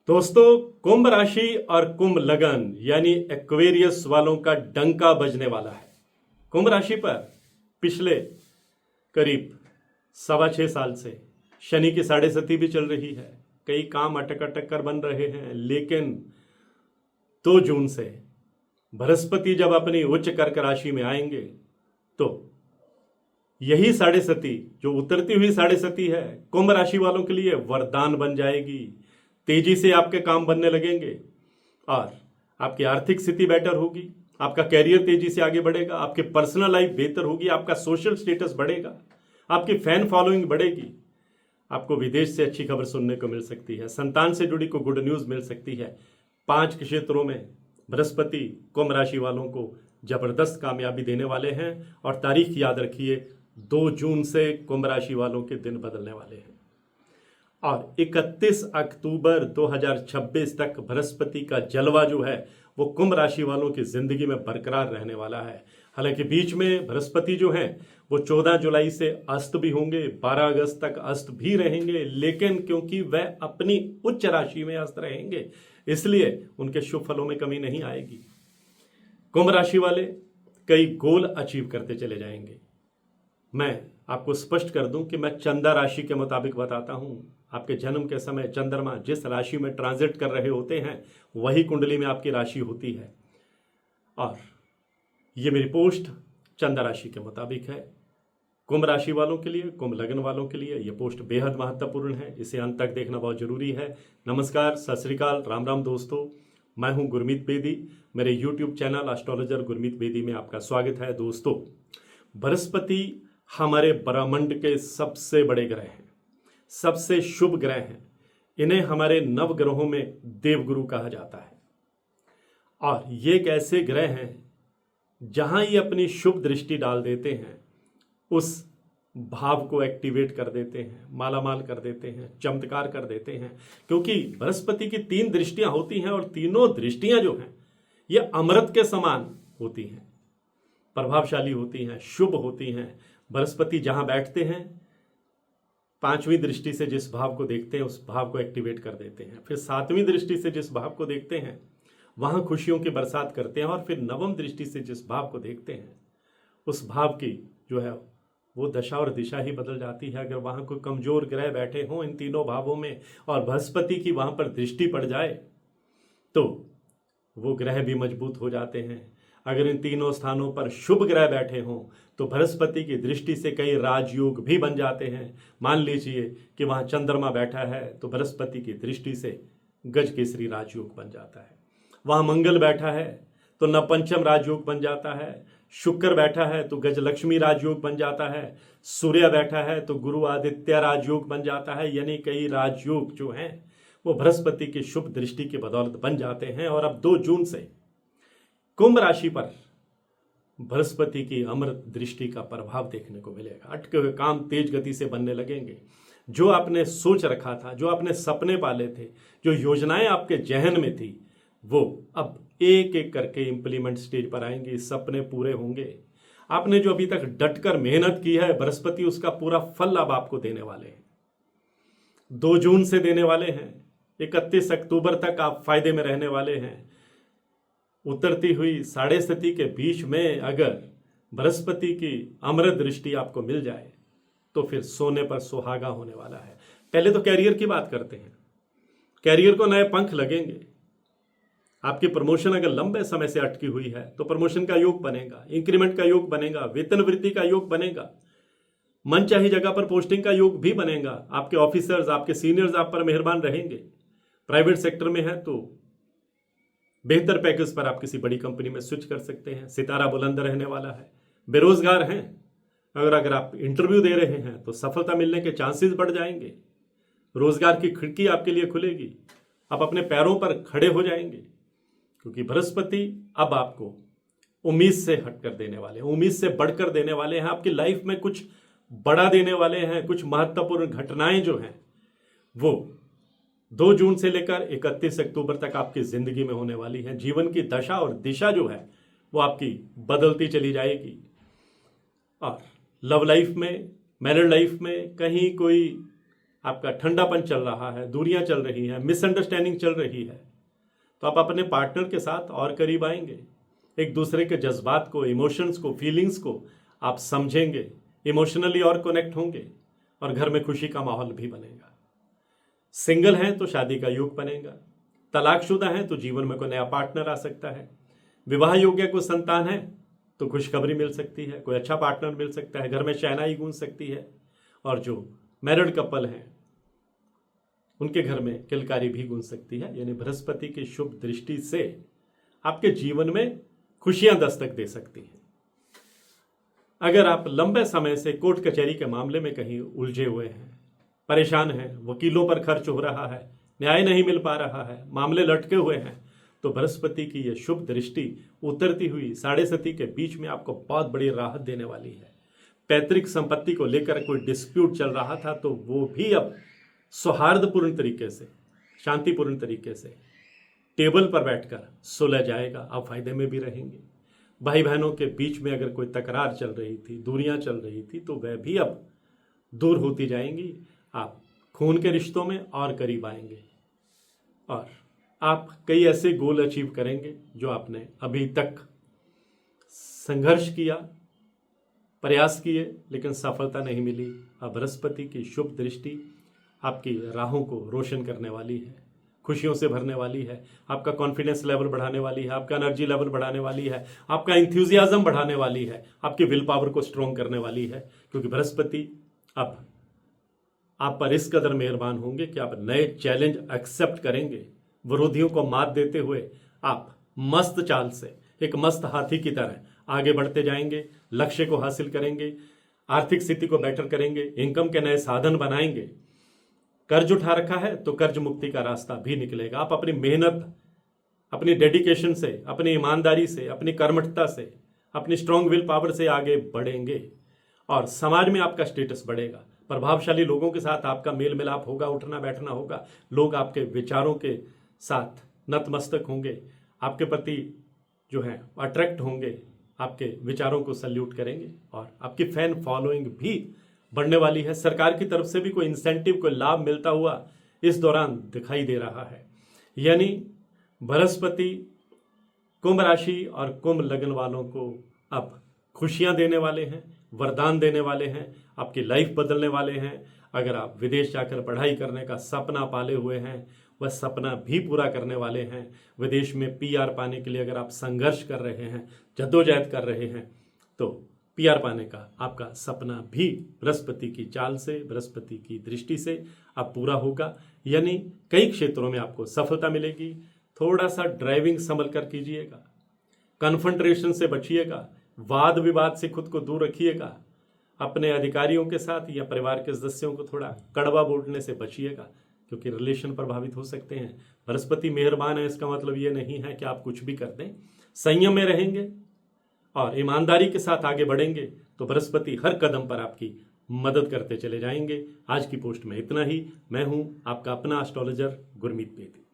दोस्तों, कुंभ राशि और कुंभ लगन यानी एक्वेरियस वालों का डंका बजने वाला है। कुंभ राशि पर पिछले करीब 6.25 साल से शनि की 6.5 भी चल रही है। कई काम अटक अटक कर बन रहे हैं, लेकिन 2 जून से बृहस्पति जब अपनी उच्च कर्क राशि में आएंगे तो यही 6.5 जो उतरती हुई 6.5 है, कुंभ राशि वालों के लिए वरदान बन जाएगी। तेजी से आपके काम बनने लगेंगे और आपकी आर्थिक स्थिति बेटर होगी, आपका कैरियर तेजी से आगे बढ़ेगा, आपकी पर्सनल लाइफ बेहतर होगी, आपका सोशल स्टेटस बढ़ेगा, आपकी फैन फॉलोइंग बढ़ेगी, आपको विदेश से अच्छी खबर सुनने को मिल सकती है, संतान से जुड़ी को गुड न्यूज मिल सकती है। 5 क्षेत्रों में बृहस्पति कुंभ राशि वालों को जबरदस्त कामयाबी देने वाले हैं और तारीख याद रखिए, 2 जून से कुंभ राशि वालों के दिन बदलने वाले हैं और 31 अक्टूबर 2026 तक बृहस्पति का जलवा जो है वो कुंभ राशि वालों की जिंदगी में बरकरार रहने वाला है। हालांकि बीच में बृहस्पति जो है वो 14 जुलाई से अस्त भी होंगे, 12 अगस्त तक अस्त भी रहेंगे, लेकिन क्योंकि वह अपनी उच्च राशि में अस्त रहेंगे इसलिए उनके शुभ फलों में कमी नहीं आएगी। कुंभ राशि वाले कई गोल अचीव करते चले जाएंगे। मैं आपको स्पष्ट कर दूं कि मैं चंदा राशि के मुताबिक बताता हूं। आपके जन्म के समय चंद्रमा जिस राशि में ट्रांजिट कर रहे होते हैं वही कुंडली में आपकी राशि होती है और ये मेरी पोस्ट चंदा राशि के मुताबिक है। कुंभ राशि वालों के लिए, कुंभ लगन वालों के लिए ये पोस्ट बेहद महत्वपूर्ण है, इसे अंत तक देखना बहुत जरूरी है। नमस्कार, सत श्री अकाल, राम राम दोस्तों, मैं हूं गुरमीत बेदी। मेरे YouTube channel astrologer Gurmeet Bedi में आपका स्वागत है। दोस्तों, बृहस्पति हमारे ब्रह्मांड के सबसे बड़े ग्रह हैं, सबसे शुभ ग्रह हैं। इन्हें हमारे नव ग्रहों में देवगुरु कहा जाता है और ये एक ऐसे ग्रह हैं जहां ये अपनी शुभ दृष्टि डाल देते हैं, उस भाव को एक्टिवेट कर देते हैं, मालामाल कर देते हैं, चमत्कार कर देते हैं। क्योंकि बृहस्पति की 3 दृष्टियां होती हैं और तीनों दृष्टियां जो हैं ये अमृत के समान होती हैं, प्रभावशाली होती हैं, शुभ होती हैं। बृहस्पति जहां बैठते हैं 5वीं दृष्टि से जिस भाव को देखते हैं उस भाव को एक्टिवेट कर देते हैं, फिर 7वीं दृष्टि से जिस भाव को देखते हैं वहां खुशियों की बरसात करते हैं और फिर 9वीं दृष्टि से जिस भाव को देखते हैं उस भाव की जो है वो दशा और दिशा ही बदल जाती है। अगर वहां कोई कमजोर ग्रह बैठे हों इन तीनों भावों में और बृहस्पति की वहां पर दृष्टि पड़ जाए तो वो ग्रह भी मजबूत हो जाते हैं। अगर इन तीनों स्थानों पर शुभ ग्रह बैठे हों तो बृहस्पति की दृष्टि से कई राजयोग भी बन जाते हैं। मान लीजिए कि वहां चंद्रमा बैठा है तो बृहस्पति की दृष्टि से गज केसरी राजयोग बन जाता है। वहां मंगल बैठा है तो नवपंचम राजयोग बन जाता है। शुक्र बैठा है तो गजलक्ष्मी राजयोग बन जाता है। सूर्य बैठा है तो गुरु आदित्य राजयोग बन जाता है। यानी कई राजयोग जो हैं वो बृहस्पति की शुभ दृष्टि की बदौलत बन जाते हैं। और अब 2 जून से कुंभ राशि पर बृहस्पति की अमृत दृष्टि का प्रभाव देखने को मिलेगा। अटके हुए काम तेज गति से बनने लगेंगे। जो आपने सोच रखा था, जो आपने सपने पाले थे, जो योजनाएं आपके जहन में थी, वो अब एक एक करके इंप्लीमेंट स्टेज पर आएंगे, सपने पूरे होंगे। आपने जो अभी तक डटकर मेहनत की है बृहस्पति उसका पूरा फल अब आपको देने वाले हैं। 2 जून से देने वाले हैं, 31 अक्टूबर तक आप फायदे में रहने वाले हैं। उतरती हुई 6.5 के बीच में अगर बृहस्पति की अमृत दृष्टि आपको मिल जाए तो फिर सोने पर सुहागा होने वाला है। पहले तो कैरियर की बात करते हैं। कैरियर को नए पंख लगेंगे। आपकी प्रमोशन अगर लंबे समय से अटकी हुई है तो प्रमोशन का योग बनेगा, इंक्रीमेंट का योग बनेगा, वेतन वृद्धि का योग बनेगा, मनचाही जगह पर पोस्टिंग का योग भी बनेगा। आपके ऑफिसर्स, आपके सीनियर्स आप पर मेहरबान रहेंगे। प्राइवेट सेक्टर में है तो बेहतर पैकेज पर आप किसी बड़ी कंपनी में स्विच कर सकते हैं। सितारा बुलंद रहने वाला है। बेरोजगार हैं, अगर आप इंटरव्यू दे रहे हैं तो सफलता मिलने के चांसेस बढ़ जाएंगे। रोजगार की खिड़की आपके लिए खुलेगी। आप अपने पैरों पर खड़े हो जाएंगे क्योंकि बृहस्पति अब आपको उम्मीद से हटकर देने वाले हैं, उम्मीद से बढ़कर देने वाले हैं। आपकी लाइफ में कुछ बड़ा देने वाले हैं। कुछ महत्वपूर्ण घटनाएं जो हैं वो 2 जून से लेकर 31 अक्टूबर तक आपकी जिंदगी में होने वाली है। जीवन की दशा और दिशा जो है वो आपकी बदलती चली जाएगी। और लव लाइफ में, मैरिड लाइफ में कहीं कोई आपका ठंडापन चल रहा है, दूरियां चल रही हैं, मिसअंडरस्टैंडिंग चल रही है, तो आप अपने पार्टनर के साथ और करीब आएंगे, एक दूसरे के जज्बात को, इमोशंस को, फीलिंग्स को आप समझेंगे, इमोशनली और कनेक्ट होंगे और घर में खुशी का माहौल भी बनेगा। सिंगल हैं तो शादी का योग बनेगा, तलाकशुदा हैं तो जीवन में कोई नया पार्टनर आ सकता है, विवाह योग्य को संतान है तो खुशखबरी मिल सकती है, कोई अच्छा पार्टनर मिल सकता है, घर में शहनाई गूंज सकती है, और जो मैरिड कपल हैं उनके घर में किलकारी भी गूंज सकती है। यानी बृहस्पति की शुभ दृष्टि से आपके जीवन में खुशियां दस्तक दे सकती हैं। अगर आप लंबे समय से कोर्ट कचहरी के मामले में कहीं उलझे हुए हैं, परेशान हैं, वकीलों पर खर्च हो रहा है, न्याय नहीं मिल पा रहा है, मामले लटके हुए हैं, तो बृहस्पति की यह शुभ दृष्टि उतरती हुई 7:30 के बीच में आपको बहुत बड़ी राहत देने वाली है। पैतृक संपत्ति को लेकर कोई डिस्प्यूट चल रहा था तो वो भी अब सौहार्दपूर्ण तरीके से, शांतिपूर्ण तरीके से टेबल पर बैठकर सुलझ जाएगा। आप फायदे में भी रहेंगे। भाई बहनों के बीच में अगर कोई तकरार चल रही थी, दूरियां चल रही थी, तो वह भी अब दूर होती जाएंगी। आप खून के रिश्तों में और करीब आएंगे और आप कई ऐसे गोल अचीव करेंगे जो आपने अभी तक संघर्ष किया, प्रयास किए, लेकिन सफलता नहीं मिली। अब बृहस्पति की शुभ दृष्टि आपकी राहों को रोशन करने वाली है, खुशियों से भरने वाली है, आपका कॉन्फिडेंस लेवल बढ़ाने वाली है, आपका एनर्जी लेवल बढ़ाने वाली है, आपका इंथ्यूजियाज्म बढ़ाने वाली है, आपकी विल पावर को स्ट्रॉन्ग करने वाली है। क्योंकि बृहस्पति अब आप पर इस कदर मेहरबान होंगे कि आप नए चैलेंज एक्सेप्ट करेंगे। विरोधियों को मात देते हुए आप मस्त चाल से, एक मस्त हाथी की तरह आगे बढ़ते जाएंगे, लक्ष्य को हासिल करेंगे, आर्थिक स्थिति को बेटर करेंगे, इनकम के नए साधन बनाएंगे। कर्ज उठा रखा है तो कर्ज मुक्ति का रास्ता भी निकलेगा। आप अपनी मेहनत, अपनी डेडिकेशन से, अपनी ईमानदारी से, अपनी कर्मठता से, अपनी स्ट्रांग विल पावर से आगे बढ़ेंगे और समाज में आपका स्टेटस बढ़ेगा। प्रभावशाली लोगों के साथ आपका मेल मिलाप होगा, उठना बैठना होगा, लोग आपके विचारों के साथ नतमस्तक होंगे, आपके प्रति जो है अट्रैक्ट होंगे, आपके विचारों को सल्यूट करेंगे और आपकी फैन फॉलोइंग भी बढ़ने वाली है। सरकार की तरफ से भी कोई इंसेंटिव, कोई लाभ मिलता हुआ इस दौरान दिखाई दे रहा है। यानी बृहस्पति कुंभ राशि और कुंभ लग्न वालों को अब खुशियां देने वाले हैं, वरदान देने वाले हैं, आपकी लाइफ बदलने वाले हैं। अगर आप विदेश जाकर पढ़ाई करने का सपना पाले हुए हैं, वह सपना भी पूरा करने वाले हैं। विदेश में पीआर पाने के लिए अगर आप संघर्ष कर रहे हैं, जद्दोजहद कर रहे हैं, तो पीआर पाने का आपका सपना भी बृहस्पति की चाल से, बृहस्पति की दृष्टि से अब पूरा होगा। यानी कई क्षेत्रों में आपको सफलता मिलेगी। थोड़ा सा ड्राइविंग संभल कर कीजिएगा, कन्फ्रंटेशन से बचिएगा, वाद विवाद से खुद को दूर रखिएगा, अपने अधिकारियों के साथ या परिवार के सदस्यों को थोड़ा कड़वा बोलने से बचिएगा, क्योंकि रिलेशन प्रभावित हो सकते हैं। बृहस्पति मेहरबान है, इसका मतलब ये नहीं है कि आप कुछ भी कर दें। संयम में रहेंगे और ईमानदारी के साथ आगे बढ़ेंगे तो बृहस्पति हर कदम पर आपकी मदद करते चले जाएंगे। आज की पोस्ट में इतना ही। मैं हूं आपका अपना एस्ट्रोलॉजर गुरमीत बेदी।